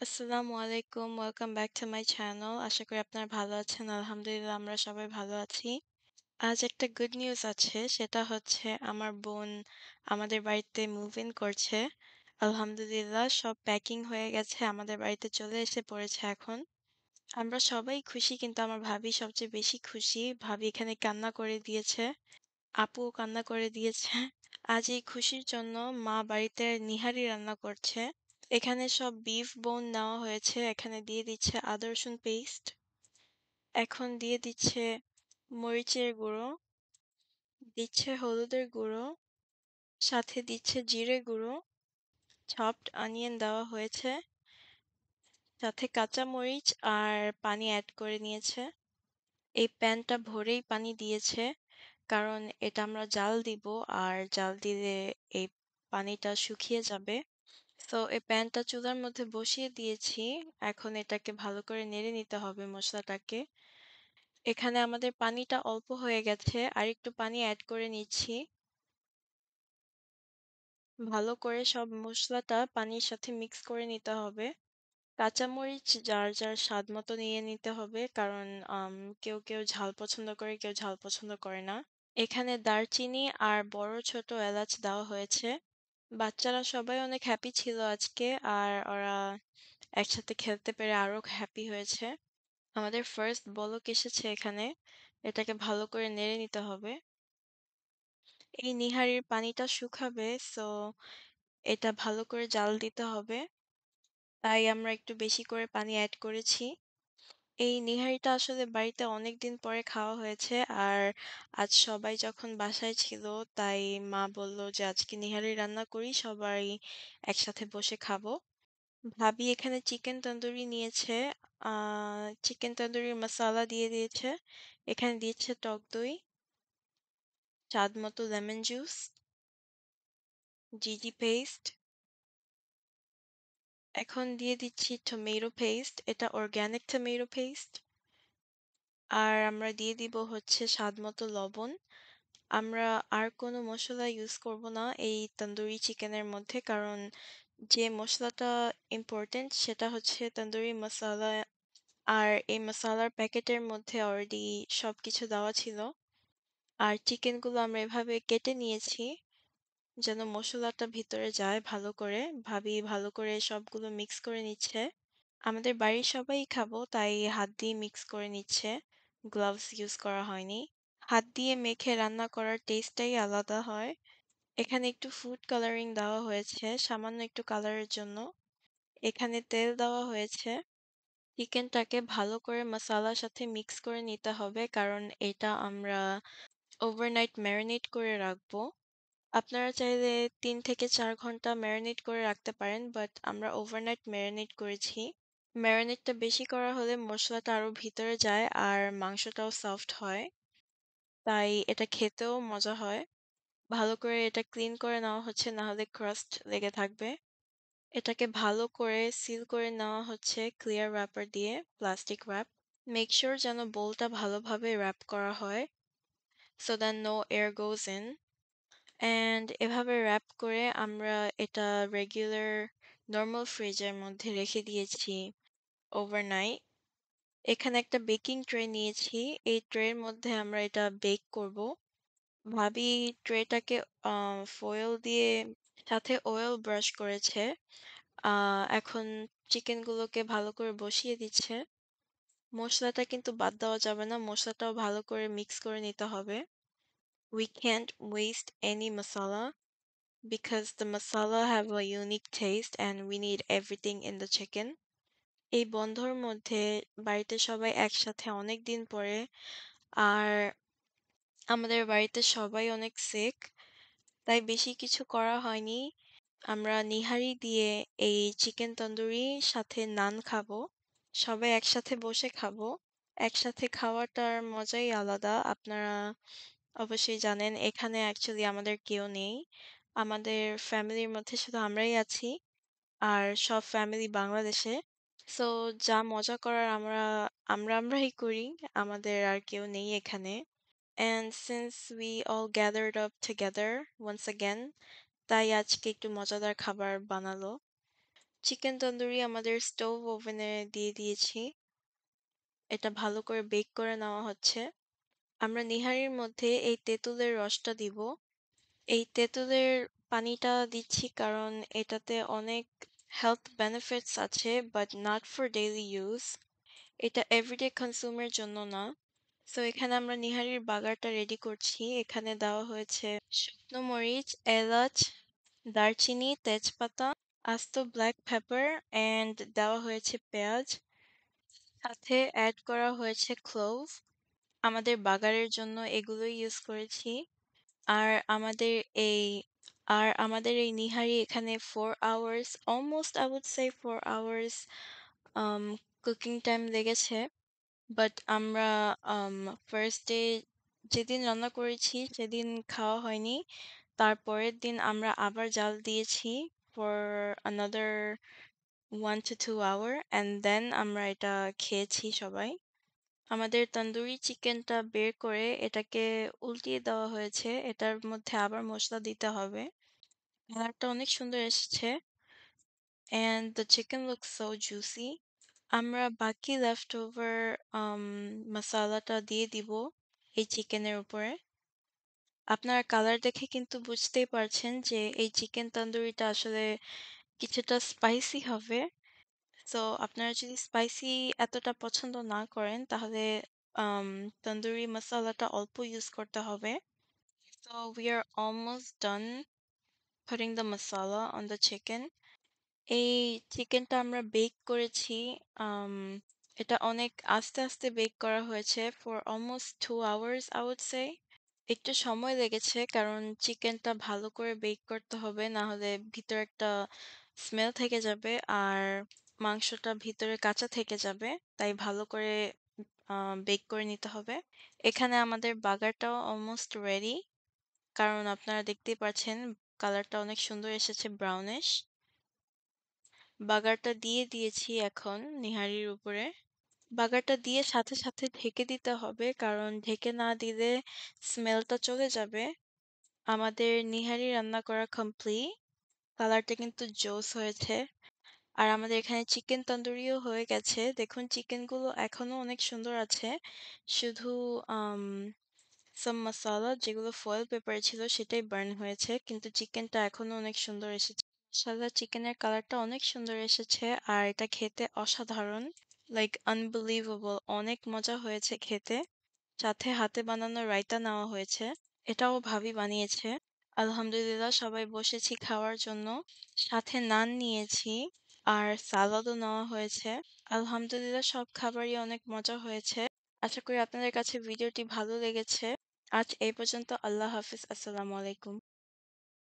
আসসালামু আলাইকুম। Welcome back to my channel. আশা করি আপনারা ভালো আছেন। আলহামদুলিল্লাহ আমরা সবাই ভালো আছি। আজ একটা গুড নিউজ আছে। সেটা হচ্ছে আমার বোন আমাদের বাড়িতে মুভ ইন করছে। আলহামদুলিল্লাহ সব প্যাকিং হয়ে গেছে। আমাদের বাড়িতে চলে এসে পড়েছে এখন। আমরা সবাই খুশি কিন্তু আমার ভাবি সবচেয়ে বেশি খুশি। ভাবি এখানে কান্না করে দিয়েছে। আপুও কান্না করে দিয়েছে। আজ এই খুশির জন্য মা বাড়িতে নিহারি রান্না করছে। এখানে সব বিফ বোন নেওয়া হয়েছে। এখানে দিয়ে দিচ্ছে আদা রসুন পেস্ট। এখন দিয়ে দিচ্ছে মরিচের গুঁড়ো, দিচ্ছে হলুদের গুঁড়ো, সাথে দিচ্ছে জিরে গুঁড়ো, চপড অনিয়ন দেওয়া হয়েছে, সাথে কাঁচা মরিচ আর পানি অ্যাড করে নিয়েছে। এই প্যানটা ভরেই পানি দিয়েছে কারণ এটা আমরা জাল দিব আর জাল দিলে এই পানিটা শুকিয়ে যাবে। তো এই প্যানটা চুলার মধ্যে বসিয়ে দিয়েছি। এখন এটাকে ভালো করে নেড়ে নিতে হবে মসলাটাকে। এখানে আমাদের পানিটা অল্প হয়ে গেছে। আরেকটু পানি এড করে নিচ্ছি। ভালো করে সব মসলাটা পানির সাথে মিক্স করে নিতে হবে। কাঁচামরিচ যার স্বাদ মতো নিয়ে নিতে হবে কারণ কেউ ঝাল পছন্দ করে, কেউ ঝাল পছন্দ করে না। এখানে দারচিনি আর বড় ছোট এলাচ দেওয়া হয়েছে। বাচ্চারা সবাই অনেক হ্যাপি ছিল আজকে আর ওরা একসাথে খেলতে পেরে আরো হ্যাপি হয়েছে। আমাদের ফার্স্ট বলক এসেছে এখানে। এটাকে ভালো করে নেড়ে নিতে হবে। এই নিহারির পানিটা শুকাবে সো এটা ভালো করে জাল দিতে হবে। তাই আমরা একটু বেশি করে পানি এড করেছি। এই নিহারিটা আসলে বাড়িতে অনেকদিন পরে খাওয়া হয়েছে আর আজ সবাই যখন বাসায় ছিল তাই মা বলল যে আজকে নিহারি রান্না করি সবাই একসাথে বসে খাবো। ভাবি এখানে চিকেন তন্দুরি নিয়েছে। চিকেন তন্দুরির মশলা দিয়ে দিয়েছে। এখানে দিয়েছে টক দই, স্বাদ মতো লেমন জুস, জিজি পেস্ট। এখন দিয়ে দিচ্ছি টমেটো পেস্ট। এটা অর্গানিক টমেটো পেস্ট। আর আমরা দিয়ে দিব হচ্ছে স্বাদ মতো লবণ। আমরা আর কোনো মসলা ইউজ করব না এই তন্দুরি চিকেনের মধ্যে কারণ যে মসলাটা ইম্পর্টেন্ট সেটা হচ্ছে তন্দুরি মশলা আর এই মশলার প্যাকেটের মধ্যে অলরেডি সবকিছু দেওয়া ছিল। আর চিকেনগুলো আমরা এভাবে কেটে নিয়েছি যেন মসলাটা ভিতরে যায় ভালো করে। ভাবি ভালো করে সবগুলো মিক্স করে নিচ্ছে। আমাদের বাড়ির সবাই খাবো তাই হাত দিয়ে মিক্স করে নিচ্ছে। গ্লাভস ইউজ করা হয়নি। হাত দিয়ে মেখে রান্না করার টেস্টটাই আলাদা হয়। এখানে একটু ফুড কালারিং দেওয়া হয়েছে সামান্য একটু কালারের জন্য। এখানে তেল দেওয়া হয়েছে। চিকেনটাকে ভালো করে মশলার সাথে মিক্স করে নিতে হবে কারণ এটা আমরা ওভারনাইট ম্যারিনেট করে রাখবো। আপনারা চাইলে ৩ থেকে ৪ ঘন্টা ম্যারিনেট করে রাখতে পারেন বাট আমরা ওভারনাইট ম্যারিনেট করেছি। ম্যারিনেটটা বেশি করা হলে মসলাটা আরো ভিতরে যায় আর মাংসটাও সফট হয়। তাই এটা খেতেও মজা হয়। ভালো করে এটা ক্লিন করে নেওয়া হচ্ছে না হলে ক্রাস্ট লেগে থাকবে। এটাকে ভালো করে সিল করে নেওয়া হচ্ছে ক্লিয়ার র‍্যাপার দিয়ে, প্লাস্টিক র‍্যাপ। মেক সিউর যেন বোলটা ভালোভাবে র‍্যাপ করা হয় so that no air goes in. And এভাবে র‍্যাপ করে আমরা এটা রেগুলার নরমাল ফ্রিজের মধ্যে রেখে দিয়েছি ওভারনাইট। এখানে একটা বেকিং ট্রে নিয়েছি। এই ট্রের মধ্যে আমরা এটা বেক করব। ভাবি ট্রেটাকে ফয়েল দিয়ে সাথে অয়েল ব্রাশ করেছে। এখন চিকেনগুলোকে ভালো করে বসিয়ে দিচ্ছে। মসলাটা কিন্তু বাদ দেওয়া যাবে না। মসলাটাও ভালো করে মিক্স করে নিতে হবে। We can't waste any masala because the masala have a unique taste and we need everything in the chicken. এই বন্ধর মধ্যে বাড়িতে সবাই একসাথে অনেকদিন পরে আর আমাদের বাড়িতে সবাই অনেক সিক তাই বেশি কিছু করা হয়নি। আমরা নিহারি দিয়ে এই চিকেন তন্দুরি সাথে নান খাবো। সবাই একসাথে বসে খাবো। একসাথে খাওয়াটার মজাই আলাদা। আপনারা অবশ্যই জানেন এখানে অ্যাকচুয়ালি আমাদের কেউ নেই। আমাদের ফ্যামিলির মধ্যে শুধু আমরাই আছি। আর সব ফ্যামিলি বাংলাদেশে। সো যা মজা করার আমরাই করি। আমাদের আর কেউ নেই এখানে। And since we all gathered up together once again, তাই আজকে একটু মজাদার খাবার বানালো। চিকেন তন্দুরি আমাদের স্টোভ ওভেনে দিয়ে দিয়েছি। এটা ভালো করে বেক করে নেওয়া হচ্ছে। আমরা নিহারির মধ্যে এই তেঁতুলের রসটা দিব। এই তেঁতুলের পানিটা দিচ্ছি কারণ এটাতে অনেক হেলথ বেনিফিটস আছে but not for daily use. এটা এভরিডে কনজিউমের জন্য না। সো এখানে আমরা নিহারির বাগারটা রেডি করছি। এখানে দেওয়া হয়েছে শুকনো মরিচ, এলাচ, দারচিনি, তেজপাতা, আস্ত ব্ল্যাক পেপার অ্যান্ড দেওয়া হয়েছে পেঁয়াজ। সাথে অ্যাড করা হয়েছে ক্লোভ। আমাদের বাগারের জন্য এগুলোই ইউজ করেছি। আর আমাদের এই আমাদের এই নিহারি এখানে 4 hours almost I would say 4 hours um cooking time লেগেছে। বাট আমরা ফার্স্ট ডে যেদিন রান্না করেছি সেদিন খাওয়া হয়নি। তারপরের দিন আমরা আবার জাল দিয়েছি for another 1 to 2 hour and then আমরা এটা খেয়েছি সবাই। আমাদের তন্দুরি চিকেনটা বের করে এটাকে উল্টিয়ে দেওয়া হয়েছে। এটার মধ্যে আবার মসলা দিতে হবে। কালারটা অনেক সুন্দর এসেছে and the chicken looks so juicy. আমরা বাকি left over মশালাটা দিয়ে দিব এই চিকেনের উপরে। আপনারা কালার দেখে কিন্তু বুঝতেই পারছেন যে এই চিকেন তন্দুরিটা আসলে কিছুটা স্পাইসি হবে। সো আপনারা যদি স্পাইসি এতটা পছন্দ না করেন তাহলে আম তন্দুরি মশালাটা অল্প ইউজ করতে হবে। So we are almost done putting the masala on the chicken. এই চিকেনটা আমরা বেক করেছি। আম এটা অনেক আস্তে আস্তে বেক করা হয়েছে for almost 2 hours I would say. একটু সময় লেগেছে কারণ চিকেনটা ভালো করে বেক করতে হবে না হলে ভিতরে একটা স্মেল থেকে যাবে আর মাংসটা ভিতরে কাঁচা থেকে যাবে। তাই ভালো করে বেক করে নিতে হবে। এখানে আমাদের বাগারটাও অলমোস্ট রেডি। কারণ আপনারা দেখতেই পাচ্ছেন কালারটা অনেক সুন্দর এসেছে ব্রাউনিশ। বাগারটা দিয়ে দিয়েছি এখন নিহারির উপরে। বাগারটা দিয়ে সাথে সাথে ঢেকে দিতে হবে কারণ ঢেকে না দিলে স্মেলটা চলে যাবে। আমাদের নিহারি রান্না করা কমপ্লিট। কালারটা কিন্তু জোস হয়েছে। আর আমাদের এখানে চিকেন তন্দুরিও হয়ে গেছে। দেখুন চিকেনগুলো এখনো অনেক সুন্দর আছে। শুধু আম সাম মাসালা যেগুলো ফয়েল পেপারে ছিল সেটাই বার্ন হয়েছে। কিন্তু চিকেনটা এখনো অনেক সুন্দর এসেছে। মাশাআল্লাহ চিকেনের কালারটা অনেক সুন্দর এসেছে আর এটা খেতে অসাধারণ। লাইক আনবিলিভেবল অনেক মজা হয়েছে খেতে। সাথে হাতে বানানো রায়তা নেওয়া হয়েছে। এটাও ভাবি বানিয়েছে। আলহামদুলিল্লাহ সবাই বসেছি খাওয়ার জন্য। সাথে নান নিয়েছি আর সালাদও নেওয়া হয়েছে। আলহামদুলিল্লাহ সব খাবারই অনেক মজা হয়েছে। আশা করি আপনাদের কাছে ভিডিওটি ভালো লেগেছে। আজ এই পর্যন্ত। আল্লাহ হাফিজ। আসসালামু আলাইকুম।